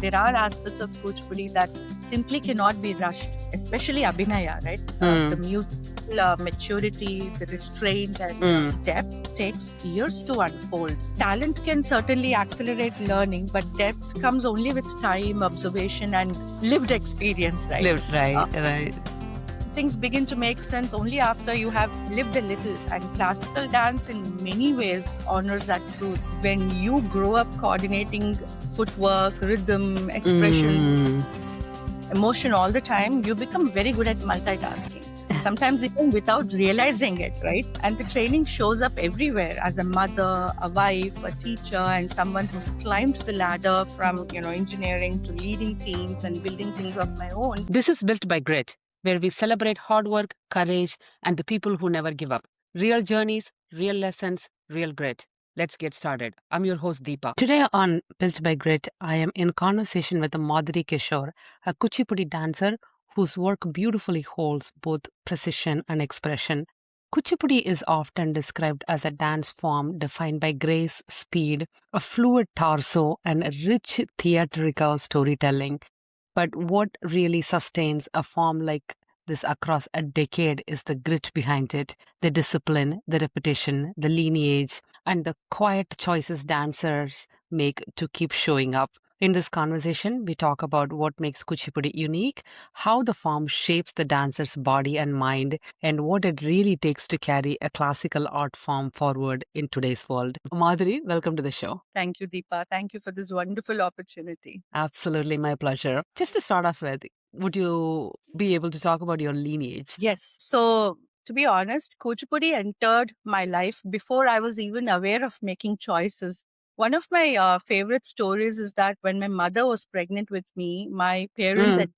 There are aspects of Kuchipudi that simply cannot be rushed, especially Abhinaya, right? The musical maturity, the restraint and depth takes years to unfold. Talent can certainly accelerate learning, but depth comes only with time, observation, and lived experience, right? Lived, right. Things begin to make sense only after you have lived a little, and classical dance in many ways honors that truth. When you grow up coordinating footwork, rhythm, expression, emotion all the time, you become very good at multitasking. Sometimes even without realizing it, right? And the training shows up everywhere as a mother, a wife, a teacher, and someone who's climbed the ladder from, engineering to leading teams and building things of my own. This is Built by Grit, where we celebrate hard work, courage, and the people who never give up. Real journeys, real lessons, real grit. Let's get started. I'm your host, Deepa. Today on Built by Grit, I am in conversation with Madhuri Kishore, a Kuchipudi dancer whose work beautifully holds both precision and expression. Kuchipudi is often described as a dance form defined by grace, speed, a fluid torso, and a rich theatrical storytelling. But what really sustains a form like this across a decade is the grit behind it, the discipline, the repetition, the lineage, and the quiet choices dancers make to keep showing up. In this conversation, we talk about what makes Kuchipudi unique, how the form shapes the dancer's body and mind, and what it really takes to carry a classical art form forward in today's world. Madhuri, welcome to the show. Thank you, Deepa. Thank you for this wonderful opportunity. Absolutely, my pleasure. Just to start off with, would you be able to talk about your lineage? Yes. So, to be honest, Kuchipudi entered my life before I was even aware of making choices. One of my favorite stories is that when my mother was pregnant with me, my parents attended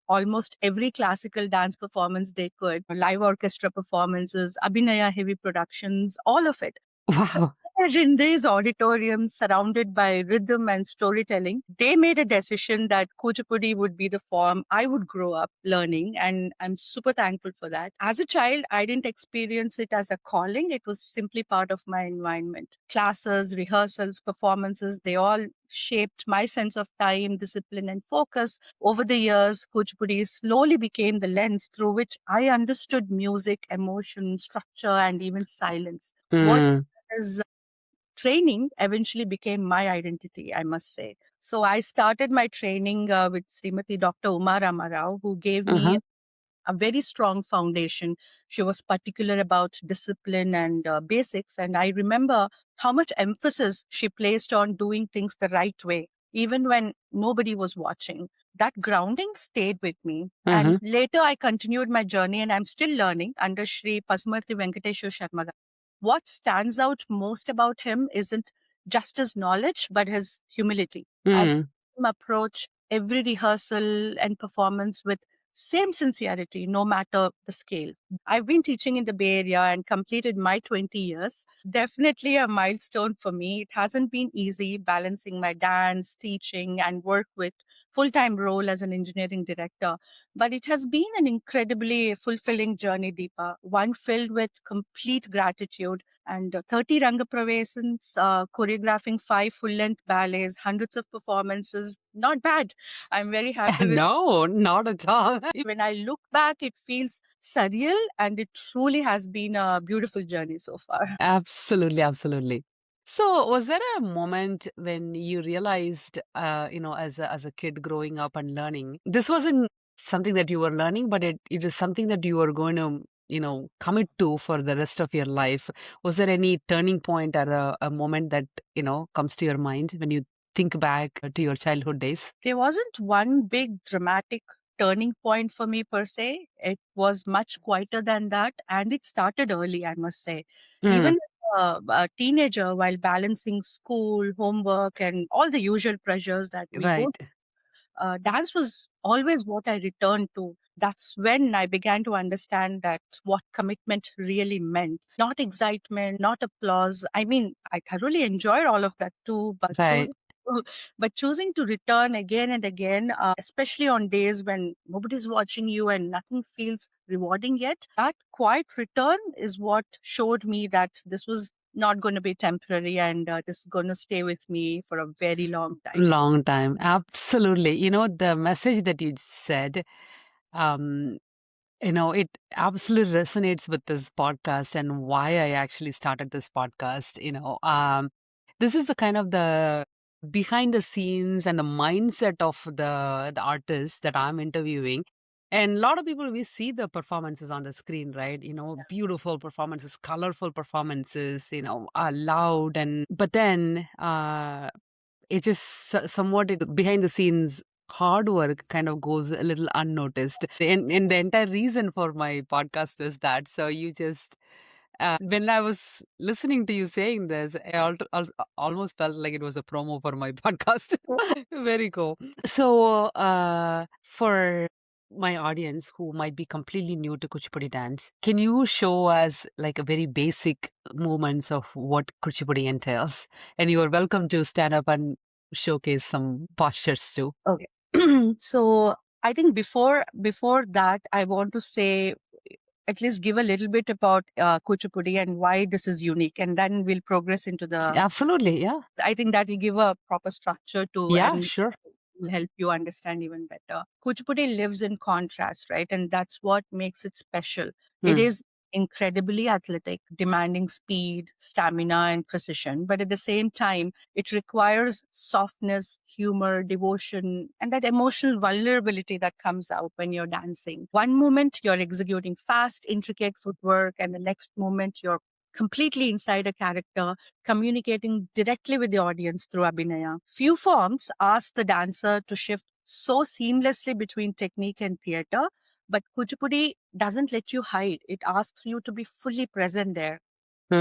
almost every classical dance performance they could, live orchestra performances, Abhinaya heavy productions, all of it. So Wow. in these auditoriums surrounded by rhythm and storytelling, they made a decision that Kuchipudi would be the form I would grow up learning. And I'm super thankful for that. As a child, I didn't experience it as a calling. It was simply part of my environment. Classes, rehearsals, performances, they all shaped my sense of time, discipline, and focus. Over the years, Kuchipudi slowly became the lens through which I understood music, emotion, structure, and even silence. What is training eventually became my identity, I must say. So I started my training with Srimati Dr. Uma Ramarao, who gave me a very strong foundation. She was particular about discipline and basics. And I remember how much emphasis she placed on doing things the right way, even when nobody was watching. That grounding stayed with me. And later I continued my journey and I'm still learning under Shri Pasumarthi Venkateshwar Sharma. What stands out most about him isn't just his knowledge, but his humility. I've seen him approach every rehearsal and performance with same sincerity, no matter the scale. I've been teaching in the Bay Area and completed my 20 years. Definitely a milestone for me. It hasn't been easy balancing my dance, teaching, and work with full-time role as an engineering director. But it has been an incredibly fulfilling journey, Deepa, one filled with complete gratitude and 30 Rangapravesams, choreographing 5 full-length ballets, hundreds of performances. Not bad. I'm very happy with. No, not at all. When I look back, it feels surreal and it truly has been a beautiful journey so far. Absolutely, absolutely. So, was there a moment when you realized, as a kid growing up and learning, this wasn't something that you were learning, but it is something that you were going to, commit to for the rest of your life? Was there any turning point or a moment that, comes to your mind when you think back to your childhood days? There wasn't one big dramatic turning point for me per se. It was much quieter than that. And it started early, I must say. Even a teenager, while balancing school, homework, and all the usual pressures that we go, Right. dance was always what I returned to. That's when I began to understand that what commitment really meant. Not excitement, not applause. I mean, I thoroughly enjoyed all of that too, but Right. but choosing to return again and again, especially on days when nobody's watching you and nothing feels rewarding yet, that quiet return is what showed me that this was not going to be temporary, and this is going to stay with me for a very long time. Long time. Absolutely. The message that you said, um, it absolutely resonates with this podcast and why I actually started this podcast. This is the kind of the behind the scenes and the mindset of the artists that I'm interviewing. And a lot of people, we see the performances on the screen, right? Beautiful performances, colorful performances, loud. But then it just somewhat behind the scenes hard work kind of goes a little unnoticed. And the entire reason for my podcast is that. So you just, when I was listening to you saying this, I almost felt like it was a promo for my podcast. Very cool. So, for my audience who might be completely new to Kuchipudi dance, can you show us like a very basic movements of what Kuchipudi entails? And you are welcome to stand up and showcase some postures too. Okay. So I think before that, I want to say, at least give a little bit about Kuchipudi and why this is unique, and then we'll progress into the. Absolutely, yeah. I think that will give a proper structure to, Yeah, and sure. will help you understand even better. Kuchipudi lives in contrast, right? And that's what makes it special. It Mm, is incredibly athletic, demanding speed, stamina, and precision. But at the same time, it requires softness, humor, devotion, and that emotional vulnerability that comes out when you're dancing. One moment you're executing fast, intricate footwork, and the next moment you're completely inside a character, communicating directly with the audience through Abhinaya. Few forms ask the dancer to shift so seamlessly between technique and theater, but Kuchipudi doesn't let you hide. It asks you to be fully present there.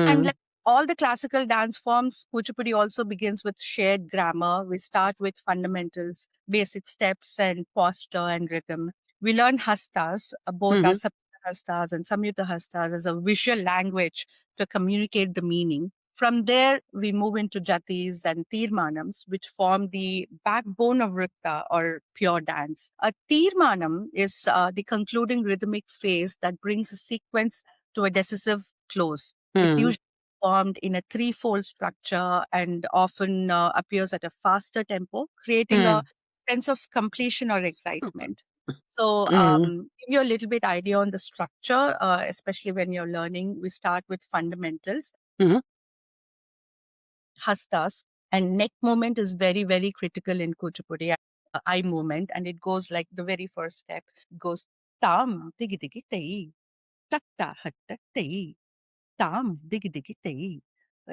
And mm, like all the classical dance forms, Kuchipudi also begins with shared grammar. We start with fundamentals, basic steps and posture and rhythm. We learn hastas, both mhm, asapta hastas and samyuta hastas, as a visual language to communicate the meaning. From there, we move into jatis and tirmanams, which form the backbone of Ritta or pure dance. A tirmanam is the concluding rhythmic phase that brings a sequence to a decisive close. It's mm, usually formed in a threefold structure and often appears at a faster tempo, creating a mm, sense of completion or excitement. So, mm, give you a little bit idea on the structure, especially when you're learning. We start with fundamentals, mhm, hastas, and neck movement is very, very critical in Kuchipudi. Eye movement, and it goes like the very first step goes tam tigi tigi tei, tatta hatta tei, tam digi digi tei,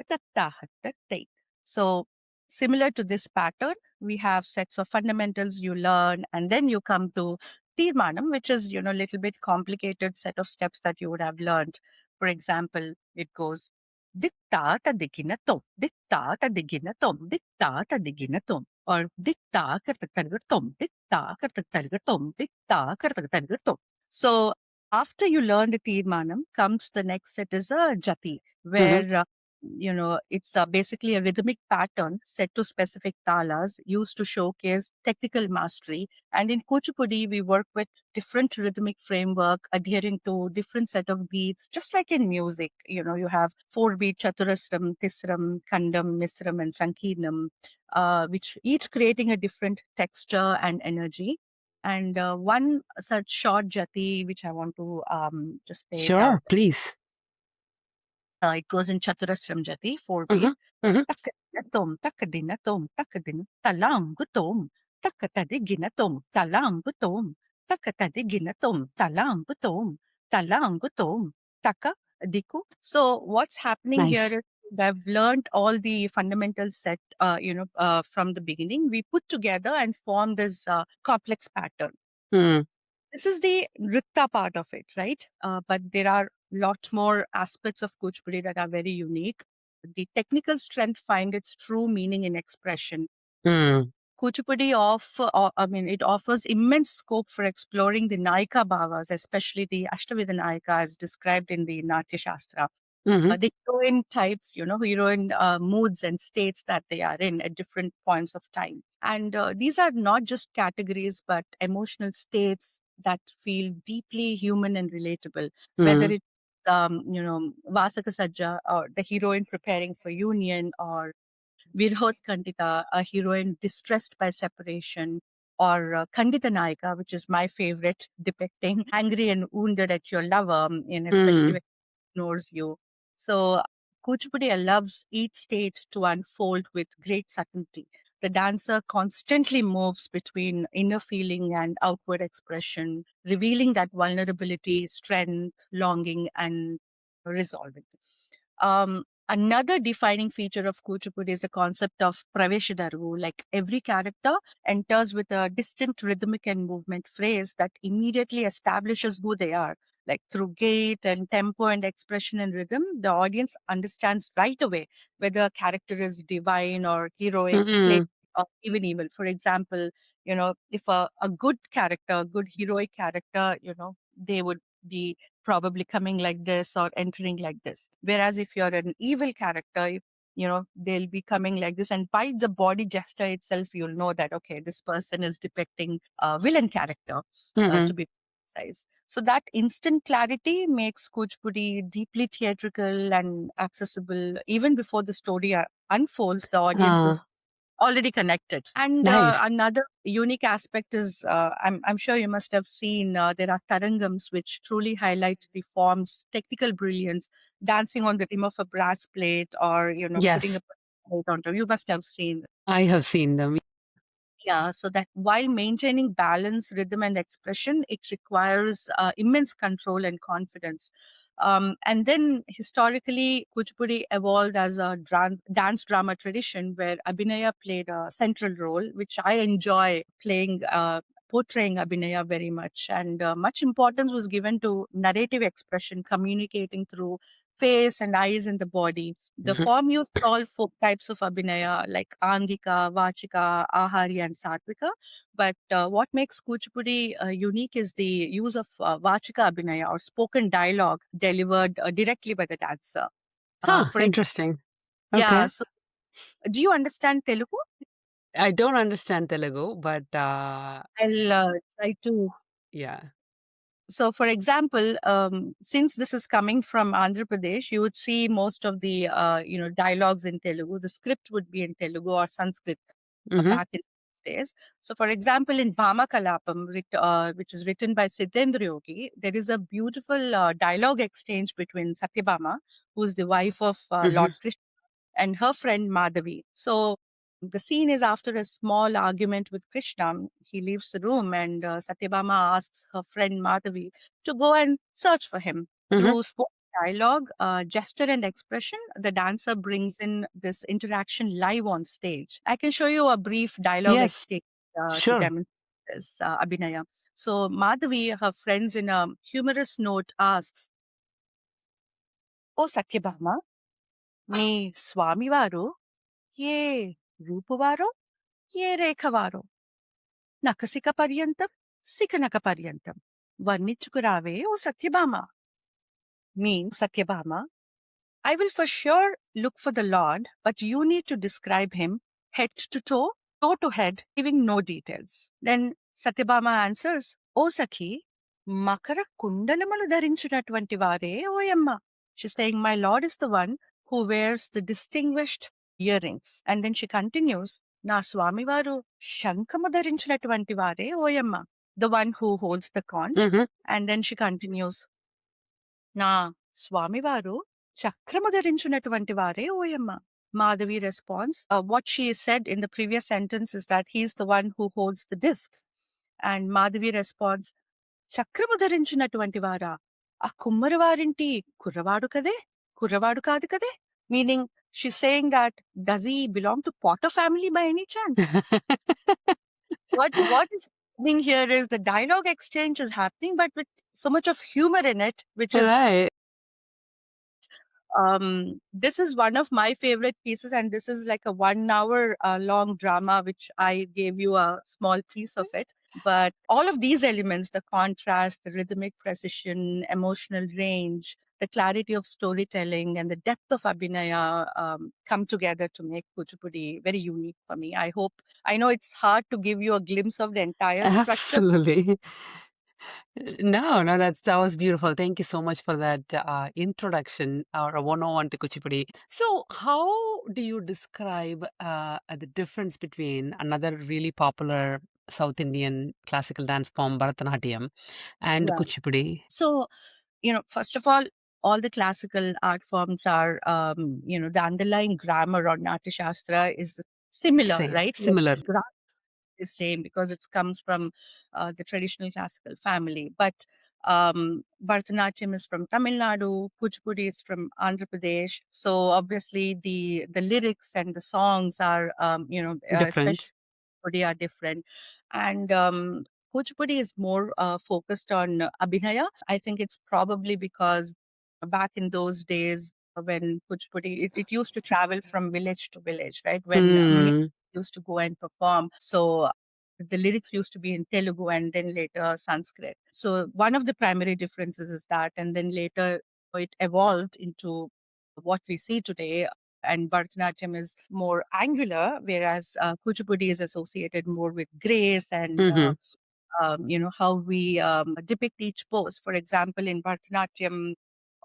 tatta hatta tei. So similar to this pattern, we have sets of fundamentals you learn, and then you come to Tirmanam, which is, a little bit complicated set of steps that you would have learned. For example, it goes diktata diginatom, diktata diginatom, diktata diginatom, or dikta kartatargatom, dikta kartatargatom, dikta kartatargatom. So after you learn the Tirmanam, comes the next set is a Jati, mhm. where it's basically a rhythmic pattern set to specific talas used to showcase technical mastery. And in Kuchipudi, we work with different rhythmic framework adhering to different set of beats, just like in music. You have 4-beat Chaturasram, Tisram, Kandam, Misram, and Sankirnam, which each creating a different texture and energy. And one such short jati, which I want to just state out, Sure, please. it goes in Chaturasram jati, 4 beat. Mhm, mhm. Takadinatom, takadinatom, takadin, talangutom, takatadiginatom, talangutom, takatadiginatom, talangutom, talangutom, taka diku. So what's happening here Nice. is I've learned all the fundamental set, from the beginning. We put together and form this complex pattern. Mm, This is the Nritta part of it, right? But there are lot more aspects of Kuchipudi that are very unique. The technical strength find its true meaning in expression. mm, It offers immense scope for exploring the Nayika Bhavas, especially the Ashtavidha Nayika as described in the Natya Shastra. mhm, The heroine types, heroine moods and states that they are in at different points of time. And these are not just categories, but emotional states that feel deeply human and relatable. Whether mm, it Vasaka Sajja, or the heroine preparing for union, or Virhot Kandita, a heroine distressed by separation, or Kandita Nayika, which is my favorite, depicting angry and wounded at your lover, and especially Mm. when he ignores you. So Kuchipudi allows each state to unfold with great subtlety. The dancer constantly moves between inner feeling and outward expression, revealing that vulnerability, strength, longing, and resolving. Another defining feature of Kuchipudi is the concept of Praveshadaru. Like every character enters with a distinct rhythmic and movement phrase that immediately establishes who they are. Like through gait and tempo and expression and rhythm, the audience understands right away whether a character is divine or heroic, play Mm-mm. or even evil. For example, if a good character, a good heroic character, they would be probably coming like this or entering like this. Whereas if you're an evil character, they'll be coming like this. And by the body gesture itself, you'll know that, okay, this person is depicting a villain character, to Mm-mm. be precise. So that instant clarity makes Kuchipudi deeply theatrical and accessible. Even before the story unfolds, the audience Ah, is already connected. And nice. another unique aspect is, I'm sure you must have seen, there are Tarangams which truly highlight the form's technical brilliance, dancing on the rim of a brass plate, or, putting a Yes, plate on top. You must have seen. I have seen them. Yeah, so that while maintaining balance, rhythm, and expression, it requires immense control and confidence. And then historically, Kuchipudi evolved as a dance drama tradition where Abhinaya played a central role, which I enjoy playing. Portraying Abhinaya very much, and much importance was given to narrative expression, communicating through face and eyes and the body. The Mhm. form used all four types of Abhinaya, like Angika, Vachika, Ahari, and Satvika. But what makes Kuchipudi unique is the use of Vachika Abhinaya, or spoken dialogue delivered directly by the dancer. Huh, For interesting. Yeah, Okay. so do you understand Telugu? I don't understand Telugu, but I'll try to. yeah. So, for example, since this is coming from Andhra Pradesh, you would see most of the dialogues in Telugu. The script would be in Telugu or Sanskrit Mm-hmm. back in these days. So, for example, in Bhama Kalapam, which is written by Siddhendra Yogi, there is a beautiful dialogue exchange between Satyabhama, who's the wife of Mm-hmm. Lord Krishna, and her friend Madhavi. So the scene is after a small argument with Krishna. He leaves the room, and Satyabhama asks her friend Madhavi to go and search for him. Mm-hmm. Through spoken dialogue, gesture, and expression, the dancer brings in this interaction live on stage. I can show you a brief dialogue Yes, exchange to sure. demonstrate this, Abhinaya. So Madhavi, her friends, in a humorous note asks, "Oh Satyabhama, మీ స్వామివారు ఏ రూపువారో ఏ రేఖవారో నఖశిఖ పర్యంతం శిఖనఖ పర్యంతం వర్ణించుకురావే ఓ Satyabhama." Means, Satyabhama, I will for sure look for the Lord, but you need to describe him head to toe to head, giving no details. Then Satyabhama answers, O Sakhi, Makara Kundalamalu ధరించినటువంటి వారే ఓయమ్మ. She's saying, my Lord is the one who wears the distinguished earrings. And then she continues, నా స్వామివారు శంఖము ధరించినటువంటి వారే ఓయమ్మ. The one who holds the conch. Mm-hmm. And then she continues, నా స్వామివారు చక్రము ధరించున్నటువంటి వారే ఓయమ్మ. Madhavi responds, what she said in the previous sentence is that he's the one who holds the disc. And Madhavi responds, చక్రము ధరించినటువంటి వారా, ఆ కుమ్మరి వారింటి కుర్రవాడు కదే, కుర్రవాడు కాదు కదే. Meaning, she's saying that, does he belong to Potter family by any chance? What is happening here is the dialogue exchange is happening, but with so much of humor in it, which is Right. this is one of my favorite pieces, and this is like a 1 hour long drama, which I gave you a small piece of it. But all of these elements, the contrast, the rhythmic precision, emotional range, the clarity of storytelling, and the depth of Abhinaya come together to make Kuchipudi very unique for me. I know it's hard to give you a glimpse of the entire structure. Absolutely. No, no, that was beautiful. Thank you so much for that introduction or a 101 to Kuchipudi. So, how do you describe the difference between another really popular South Indian classical dance form, Bharatanatyam, and Right. Kuchipudi? So, first of all the classical art forms are, the underlying grammar or Natya Shastra is similar, Same, right? Like similar. the grammar is same because it comes from the traditional classical family. But Bharatanatyam is from Tamil Nadu, Kuchipudi is from Andhra Pradesh. So obviously the lyrics and the songs are, especially Different. Kuchipudi are different. And Kuchipudi is more focused on Abhinaya. I think it's probably because back in those days when Kuchipudi, it used to travel from village to village, right? When Hmm. used to go and perform. So the lyrics used to be in Telugu and then later Sanskrit. So one of the primary differences is that, and then later it evolved into what we see today. And Bharatanatyam is more angular, whereas Kuchipudi is associated more with grace and Hmm. how we depict each pose. For example, in Bharatanatyam,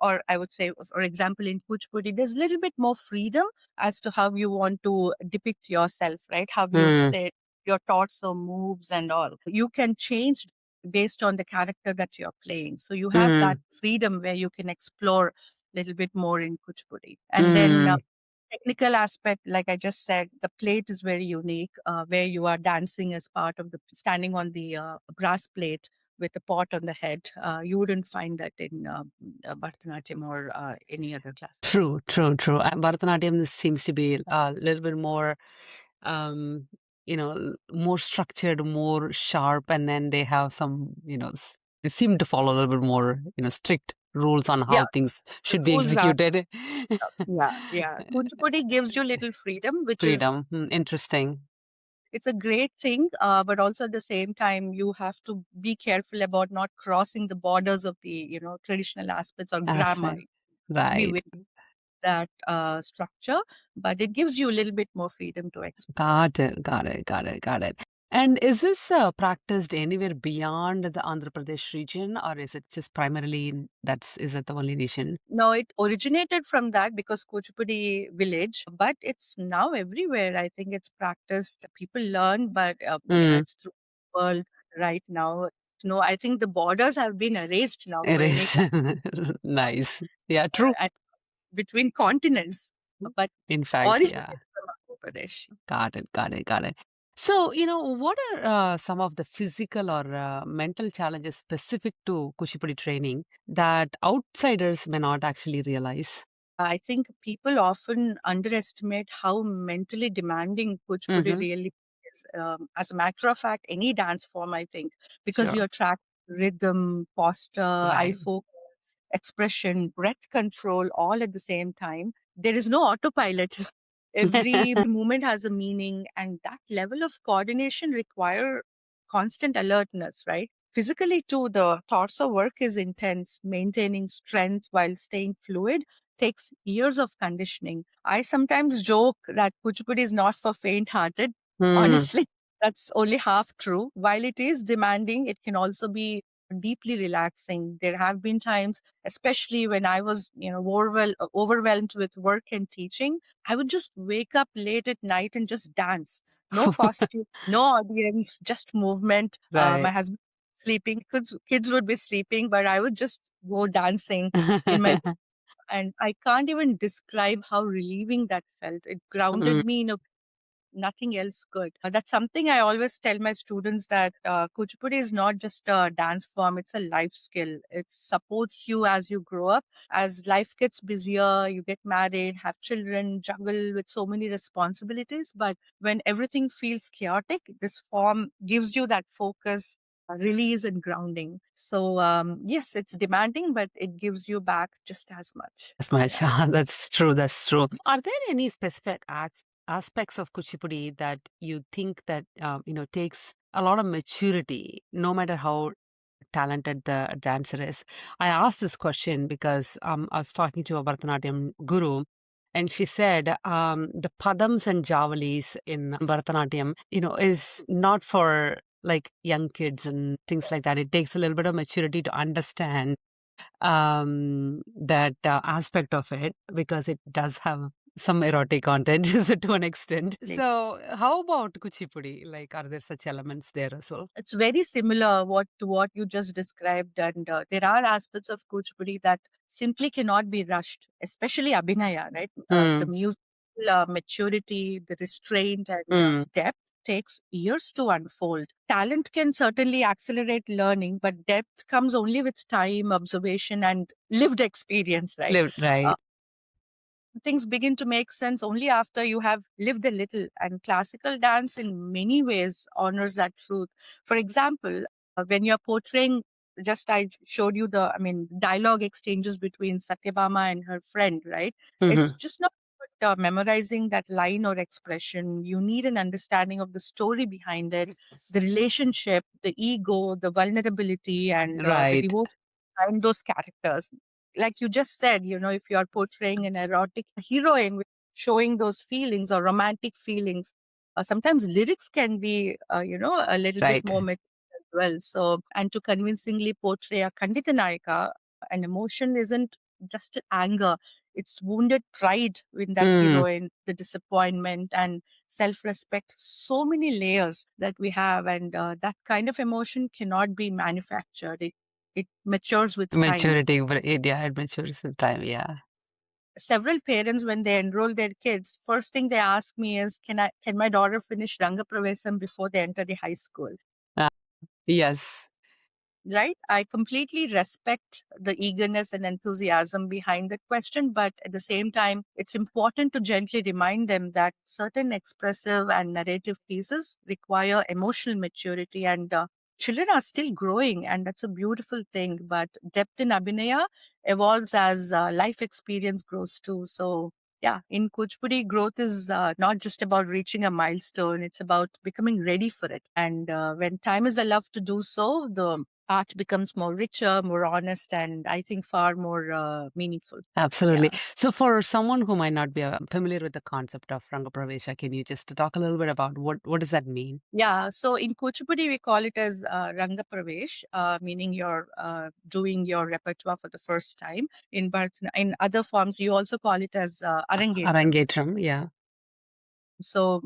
or I would say, for example, in Kuchipudi, there's a little bit more freedom as to how you want to depict yourself, right? How you Hmm. sit, your torso moves and all. You can change based on the character that you're playing. So you have Hmm. that freedom where you can explore a little bit more in Kuchipudi. And then Hmm. technical aspect, like I just said, the plate is very unique, where you are dancing as part of the standing on the brass plate with a pot on the head. You wouldn't find that in Bharatanatyam or any other class. True, true, true. Bharatanatyam seems to be a little bit more, um, more structured, more sharp, and then they have some, they seem to follow a little bit more, strict rules on Yeah, how things the should be rules are, executed. yeah, yeah. Kuchipudi gives you little freedom, which is, Freedom. Interesting. it's a great thing, but also at the same time, you have to be careful about not crossing the borders of the, traditional aspects or grammar. Aspect. You have to be Right. with that structure, but it gives you a little bit more freedom to explore. Got it. Got it. Got it. Got it. And is this practiced anywhere beyond the Andhra Pradesh region, or is it just primarily is it the only region? No, it originated from that because Kuchipudi village, but it's now everywhere. I think it's practiced. People learn, but Mm, it's through the world right now. No, I think the borders have been erased now it for any is. kind Nice. Yeah, true. and between continents, but In fact, yeah. originated from Andhra Pradesh. Got it. Got it. Got it. So, what are some of the physical or mental challenges specific to Kuchipudi training that outsiders may not actually realize? I think people often underestimate how mentally demanding Kuchipudi Mm-hmm. really is. As a matter of fact, any dance form, I think, because Sure. you're tracked rhythm, posture, eye Right. focus, expression, breath control, all at the same time. There is no autopilot. Every movement has a meaning, and that level of coordination require constant alertness, right? Physically, too, the torso work is intense. Maintaining strength while staying fluid takes years of conditioning. I sometimes joke that Kuchipudi is not for faint hearted. Hmm. Honestly, that's only half true. While it is demanding, it can also be deeply relaxing. There have been times, especially when I was, overwhelmed with work and teaching, I would just wake up late at night and just dance. No costume, no audience, just movement. My Right. husband sleeping, kids would be sleeping, but I would just go dancing in my, and I can't even describe how relieving that felt. It Mm, grounded me in a nothing else could. That's something I always tell my students that Kuchipudi is not just a dance form, it's a life skill. It supports you as you grow up. As life gets busier, you get married, have children, juggle with so many responsibilities. But when everything feels chaotic, this form gives you that focus, release, and grounding. So, yes, it's demanding, but it gives you back just as much. as much. Yeah. That's true. That's true. Are there any specific aspects of Kuchipudi that you think that takes a lot of maturity, no matter how talented the dancer is? I asked this question because I was talking to a Bharatanatyam guru, and she said the padams and javalis in Bharatanatyam, is not for like young kids and things like that. It takes a little bit of maturity to understand that aspect of it because it does have some erotic content to an extent. Like, So, how about Kuchipudi? Like, are there such elements there as well? it's very similar to what you just described, and there are aspects of Kuchipudi that simply cannot be rushed, especially Abhinaya, right? The Mm, musical maturity, the restraint, and mm, depth takes years to unfold. Talent can certainly accelerate learning, but depth comes only with time, observation, and lived experience, right? lived right, Things begin to make sense only after you have lived a little. And classical dance, in many ways, honors that truth. For example, when you're portraying, just I showed you the, I mean, dialogue exchanges between Satyabhama and her friend, right? It's hmm just not about, memorizing that line or expression. You need an understanding of the story behind it, the relationship, the ego, the vulnerability, and the right, devotion behind those characters. Like you just said, if you are portraying an erotic heroine showing those feelings or romantic feelings, sometimes lyrics can be, a little bit right. more mature as well. So, and to convincingly portray a Kandita Nayika, an emotion isn't just anger, it's wounded pride in that Mm, heroine, the disappointment and self respect, so many layers that we have. And that kind of emotion cannot be manufactured. It matures with time. maturity, but yeah, it matures with time. Yeah. Several parents, when they enroll their kids, first thing they ask me is, can my daughter finish Rangapravesam before they enter the high school? Uh, yes. Right? I completely respect the eagerness and enthusiasm behind the question, but at the same time, it's important to gently remind them that certain expressive and narrative pieces require emotional maturity, and children are still growing, and that's a beautiful thing. But depth in Abhinaya evolves as life experience grows too. So, yeah, in Kuchipudi, growth is not just about reaching a milestone, it's about becoming ready for it. And when time is allowed to do so, the art becomes more richer, more honest, and I think far more meaningful. Absolutely. Yeah. So, for someone who might not be familiar with the concept of Rangapravesha, can you just talk a little bit about what does that mean? Yeah. So in Kuchipudi, we call it as Rangapravesh, meaning you're doing your repertoire for the first time. In other forms, you also call it as Arangetram. Arangetram, yeah. So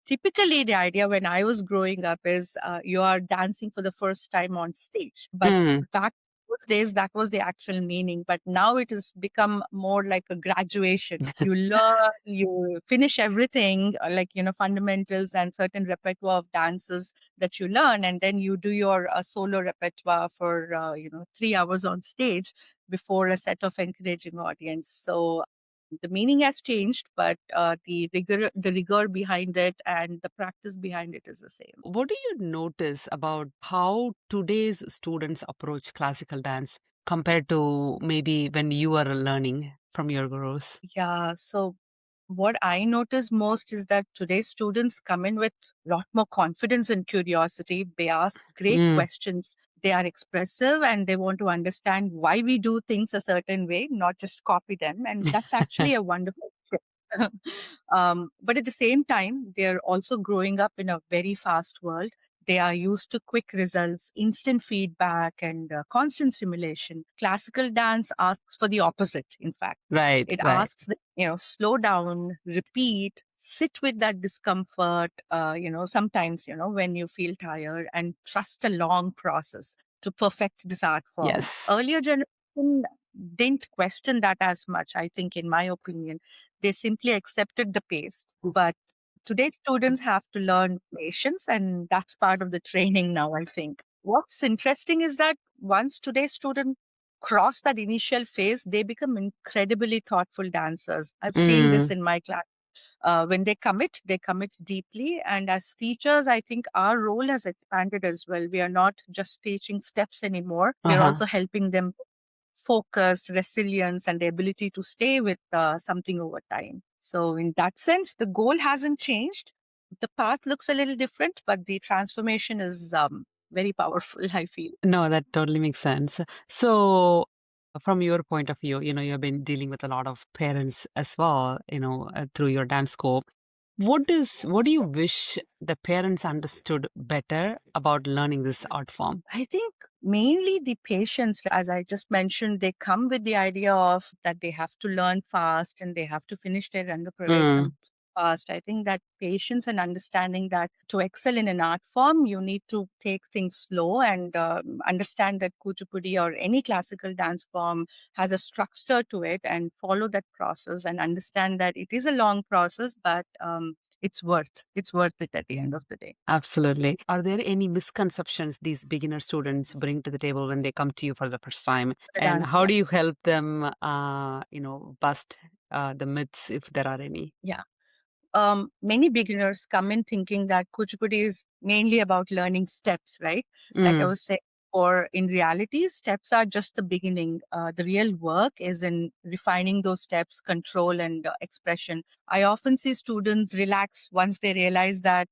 typically, the idea when I was growing up is you are dancing for the first time on stage. But Mm, back those days, that was the actual meaning. But now it has become more like a graduation. You learn, you finish everything, like, fundamentals and certain repertoire of dances that you learn. And then you do your solo repertoire for, 3 hours on stage before a set of encouraging audience. So the meaning has changed, but the rigor behind it and the practice behind it is the same. what do you notice about how today's students approach classical dance compared to maybe when you were learning from your gurus? Yeah. So what I notice most is that today's students come in with a lot more confidence and curiosity. They ask great Mm, questions. They are expressive and they want to understand why we do things a certain way, not just copy them. And that's actually a wonderful shift. But at the same time, they're also growing up in a very fast world. They are used to quick results, instant feedback, and constant simulation. Classical dance asks for the opposite, in fact. right, It right. asks, slow down, repeat, sit with that discomfort, sometimes, when you feel tired, and trust a long process to perfect this art form. Yes. Earlier generation didn't question that as much, I think, in my opinion. They simply accepted the pace. But today's students have to learn patience, and that's part of the training now, I think. What's interesting is that once today's student cross that initial phase, they become incredibly thoughtful dancers. I've seen this Mm, in my class. When they commit deeply. And as teachers, I think our role has expanded as well. We are not just teaching steps anymore, we are uh-huh. also helping them focus, resilience, and the ability to stay with something over time. So, in that sense, the goal hasn't changed. The path looks a little different, but the transformation is very powerful, I feel. No, that totally makes sense. So, from your point of view, you've been dealing with a lot of parents as well, through your dance school. What do you wish the parents understood better about learning this art form? I think mainly the patience, as I just mentioned, they come with the idea of that they have to learn fast and they have to finish their Mm, Rangapravesam fast. I think that patience and understanding that to excel in an art form, you need to take things slow and understand that Kuchipudi or any classical dance form has a structure to it and follow that process and understand that it is a long process, but it's worth it at the end of the day. absolutely. Are there any misconceptions these beginner students bring to the table when they come to you for the first time? The And dance, how yeah. do you help them, bust the myths if there are any? Yeah. Many beginners come in thinking that Kuchipudi is mainly about learning steps, right? Like I Mm, was saying, or in reality, steps are just the beginning. The real work is in refining those steps, control, and expression. I often see students relax once they realize that,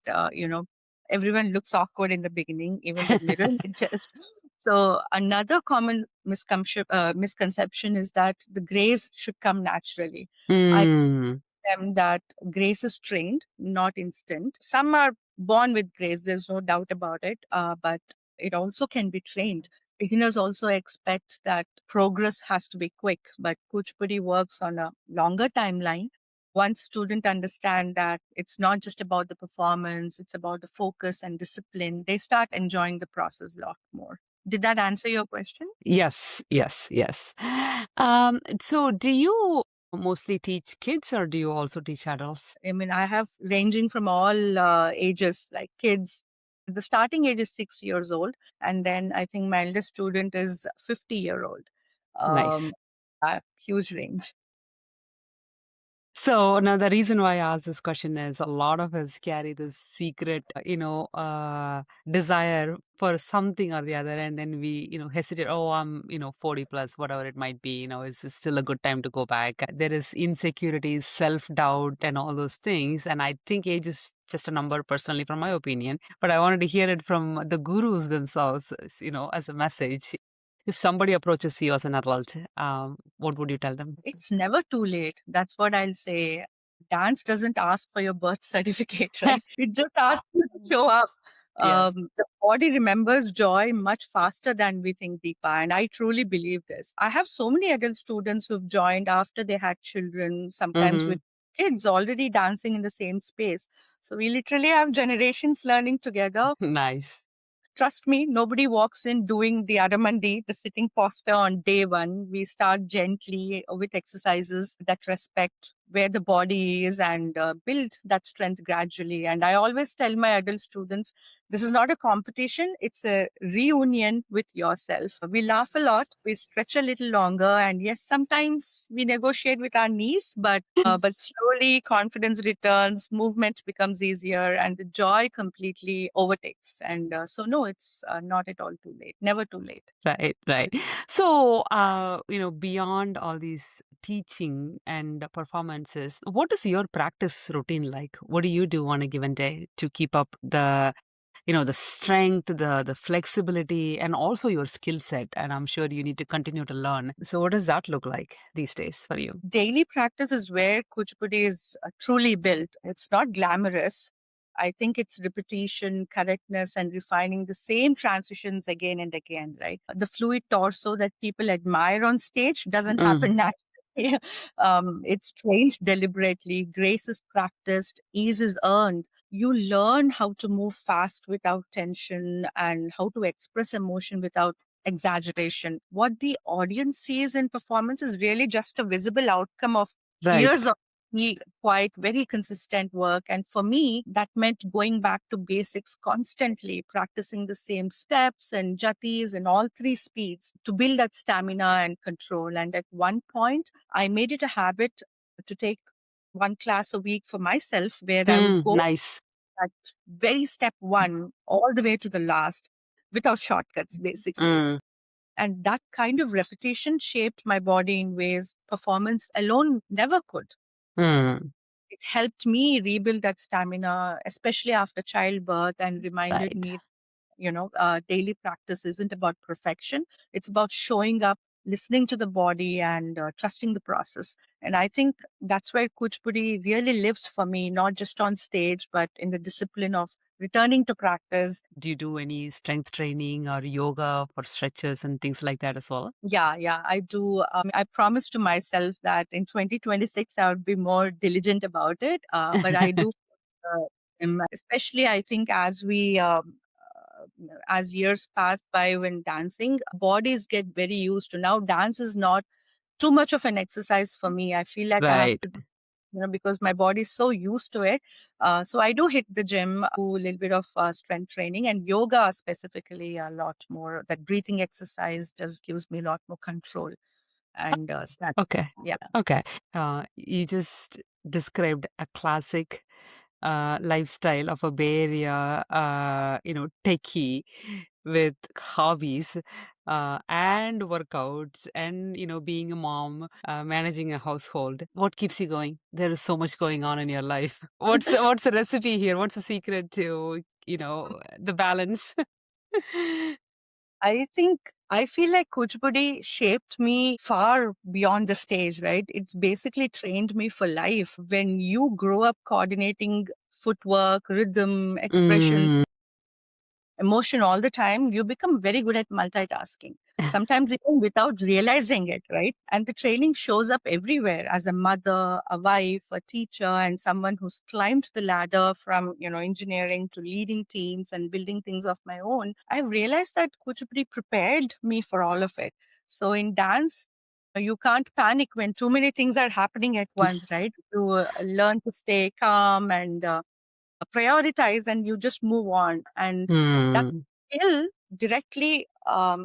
everyone looks awkward in the beginning, even the mirror just. So another common misconception is that the grace should come naturally. I mm, them that grace is trained, not instant. Some are born with grace, there's no doubt about it, but it also can be trained. Beginners also expect that progress has to be quick, but Kuchipudi works on a longer timeline. Once students understand that it's not just about the performance, it's about the focus and discipline, they start enjoying the process a lot more. Did that answer your question? yes, yes, yes. So do you mostly teach kids or do you also teach adults? I mean, I have ranging from all ages, like kids. The starting age is 6 years old, and then I think my eldest student is 50-year-old. Nice. Um, a huge range. So now the reason why I asked this question is a lot of us carry this secret, desire for something or the other, and then we, hesitate. Oh, I'm, 40 plus, whatever it might be. Is this still a good time to go back? There is insecurity, self doubt, and all those things. And I think age is just a number, personally, from my opinion. But I wanted to hear it from the gurus themselves, as a message. If somebody approaches you as an adult, what would you tell them? It's never too late. That's what I'll say. Dance doesn't ask for your birth certificate, right? It just asks you to show up. Yes. The body remembers joy much faster than we think, Deepa, and I truly believe this. I have so many adult students who've joined after they had children, sometimes Hmm. with kids already dancing in the same space. So we literally have generations learning together. Nice. Trust me, nobody walks in doing the Aramandi, the sitting posture on day one. We start gently with exercises that respect where the body is and build that strength gradually. And I always tell my adult students, this is not a competition, it's a reunion with yourself. We laugh a lot, we stretch a little longer, and yes, sometimes we negotiate with our knees, but slowly confidence returns, movement becomes easier, and the joy completely overtakes. And so, no, it's not at all too late. Never too late. Right, right. So, beyond all these teaching and performances, what is your practice routine like? What do you do on a given day to keep up the strength, the flexibility, and also your skill set? And I'm sure you need to continue to learn. So, what does that look like these days for you? Daily practice is where Kuchipudi is truly built. It's not glamorous. I think it's repetition, correctness, and refining the same transitions again and again, right? The fluid torso that people admire on stage doesn't Mm, happen naturally. It's trained deliberately, grace is practiced, ease is earned. You learn how to move fast without tension and how to express emotion without exaggeration. What the audience sees in performance is really just a visible outcome of right. years of quite very consistent work. And for me, that meant going back to basics constantly, practicing the same steps and jatis in all three speeds to build that stamina and control. And at one point, I made it a habit to take one class a week for myself where I would go Nice. at very step one all the way to the last without shortcuts, basically. Mm, And that kind of repetition shaped my body in ways performance alone never could. mm, It helped me rebuild that stamina, especially after childbirth, and reminded right. me, daily practice isn't about perfection. It's about showing up listening to the body and trusting the process. And I think that's where Kuchipudi really lives for me, not just on stage, but in the discipline of returning to practice. Do you do any strength training or yoga for stretches and things like that as well? Yeah, yeah, I do. I promised to myself that in 2026 I would be more diligent about it. But I do, especially I think as years pass by when dancing, bodies get very used to. Now dance is not too much of an exercise for me. I feel like I have Right. to, because my body is so used to it. So I do hit the gym, do a little bit of strength training and yoga specifically a lot more. That breathing exercise just gives me a lot more control and Okay. yeah. Okay. You just described a classic lifestyle of a Bay Area, techie with hobbies and workouts and, being a mom, managing a household. What keeps you going? There is so much going on in your life. What's the recipe here? What's the secret to, the balance? I think I feel like Kuchipudi shaped me far beyond the stage, right? It's basically trained me for life. When you grow up coordinating footwork, rhythm, expression, Mm, emotion all the time, you become very good at multitasking. Sometimes even without realizing it, right? And the training shows up everywhere as a mother, a wife, a teacher, and someone who's climbed the ladder from, engineering to leading teams and building things of my own. I've realized that Kuchipudi prepared me for all of it. So in dance, you can't panic when too many things are happening at once, right? To learn to stay calm and prioritize and you just move on. And that mm, skill directly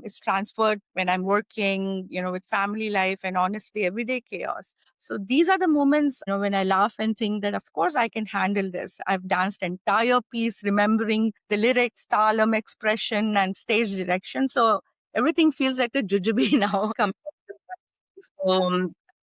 is transferred when I'm working, with family life and honestly everyday chaos. So these are the moments, when I laugh and think that of course I can handle this. I've danced entire piece, remembering the lyrics, talam, expression, and stage direction. So everything feels like a jujube now.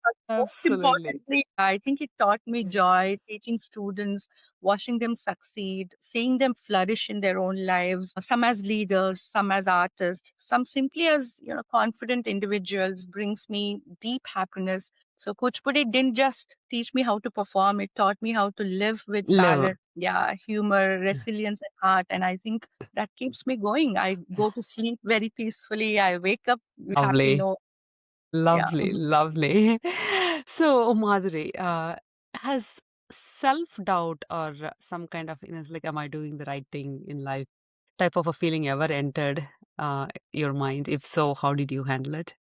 But most absolutely. importantly, I think it taught me joy, teaching students, watching them succeed, seeing them flourish in their own lives, some as leaders, some as artists, some simply as, confident individuals brings me deep happiness. So Kuchipudi didn't just teach me how to perform, it taught me how to live with Live. balance, yeah, humor, resilience, and heart. And I think that keeps me going. I go to sleep very peacefully. I wake up with happy Lovely. note. Yeah. Lovely, lovely. So, Madhuri, has self-doubt or some kind of, it's like, am I doing the right thing in life type of a feeling ever entered your mind? If so, how did you handle it?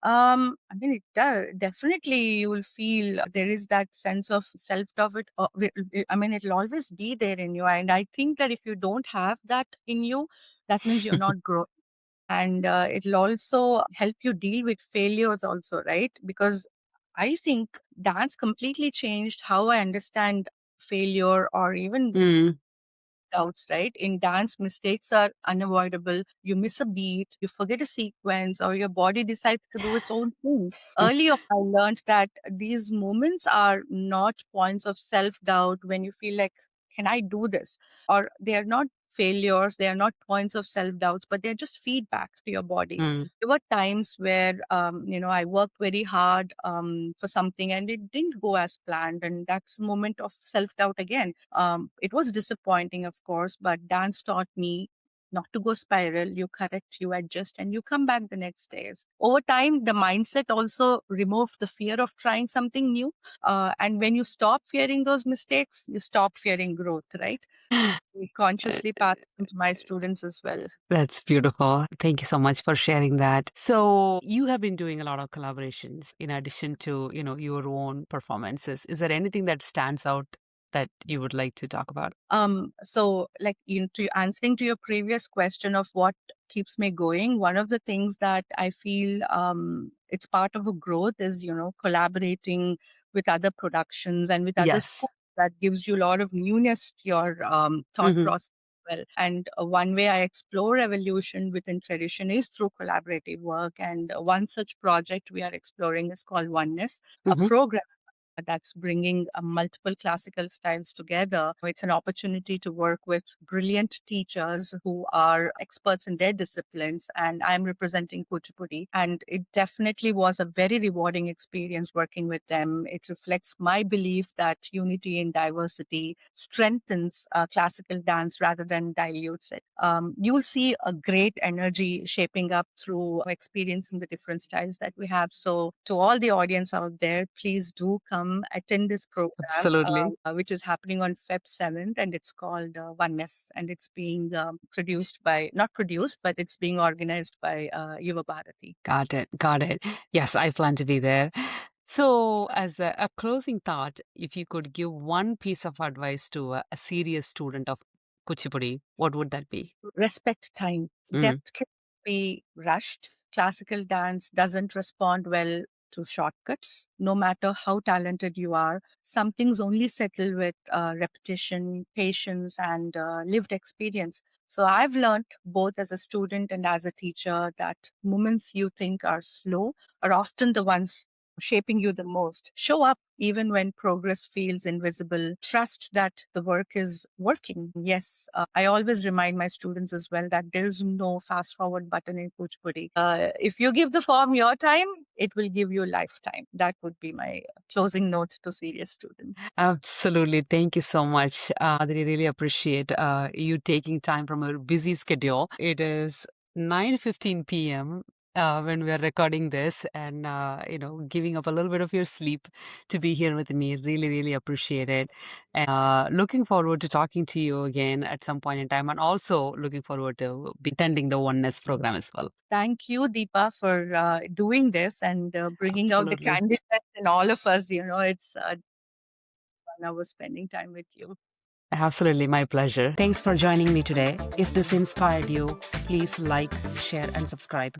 I mean, it does. Definitely, you will feel there is that sense of self-doubt. I mean, it'll always be there in you. And I think that if you don't have that in you, that means you're not growing. And it'll also help you deal with failures also, right? Because I think dance completely changed how I understand failure or even Mm. doubts, right? In dance, mistakes are unavoidable. You miss a beat, you forget a sequence, or your body decides to do its own thing. Early on, I learned that these moments are not points of self doubt when you feel like, can I do this? Or they are not failures, they are not points of self doubts, but they're just feedback to your body. Mm. There were times where, I worked very hard for something and it didn't go as planned. And that's a moment of self doubt again. It was disappointing, of course, but dance taught me not to go spiral. You correct, you adjust, and you come back the next days. Over time, the mindset also removed the fear of trying something new. And when you stop fearing those mistakes, you stop fearing growth, right? We consciously pass them to my students as well. That's beautiful. Thank you so much for sharing that. So, you have been doing a lot of collaborations in addition to, your own performances. Is there anything that stands out that you would like to talk about? So like to answering to your previous question of what keeps me going, one of the things that I feel it's part of a growth is, collaborating with other productions and with other Yes. schools. That gives you a lot of newness to your thought Hmm. process as well. And one way I explore evolution within tradition is through collaborative work. And one such project we are exploring is called Oneness, a Hmm. program that's bringing multiple classical styles together. It's an opportunity to work with brilliant teachers who are experts in their disciplines, and I'm representing Kuchipudi. And it definitely was a very rewarding experience working with them. It reflects my belief that unity in diversity strengthens classical dance rather than dilutes it. You'll see a great energy shaping up through experiencing the different styles that we have. So, to all the audience out there, please do come attend this program, Absolutely. which is happening on Feb 7th, and it's called Oneness, and it's being produced by, not produced, but it's being organized by Yuva Bharati. Got it. Got it. Yes, I plan to be there. So, as a closing thought, if you could give one piece of advice to a serious student of Kuchipudi, what would that be? Respect time. Mm, Depth can be rushed. Classical dance doesn't respond well to shortcuts. No matter how talented you are, some things only settle with repetition, patience, and lived experience. So I've learned both as a student and as a teacher that moments you think are slow are often the ones shaping you the most. Show up even when progress feels invisible. Trust that the work is working. Yes, I always remind my students as well that there's no fast forward button in Kuchipudi. If you give the form your time, it will give you a lifetime. That would be my closing note to serious students. absolutely. Thank you so much. I really appreciate you taking time from a busy schedule. It is 9:15 p.m. When we are recording this, and giving up a little bit of your sleep to be here with me. Really appreciate it. And looking forward to talking to you again at some point in time, and also looking forward to be attending the Oneness program as well. Thank you, Deepa, for doing this and bringing out the Absolutely. candidness in all of us. It's fun hour spending time with you. Absolutely, my pleasure. Thanks for joining me today. If this inspired you, please like, share, and subscribe.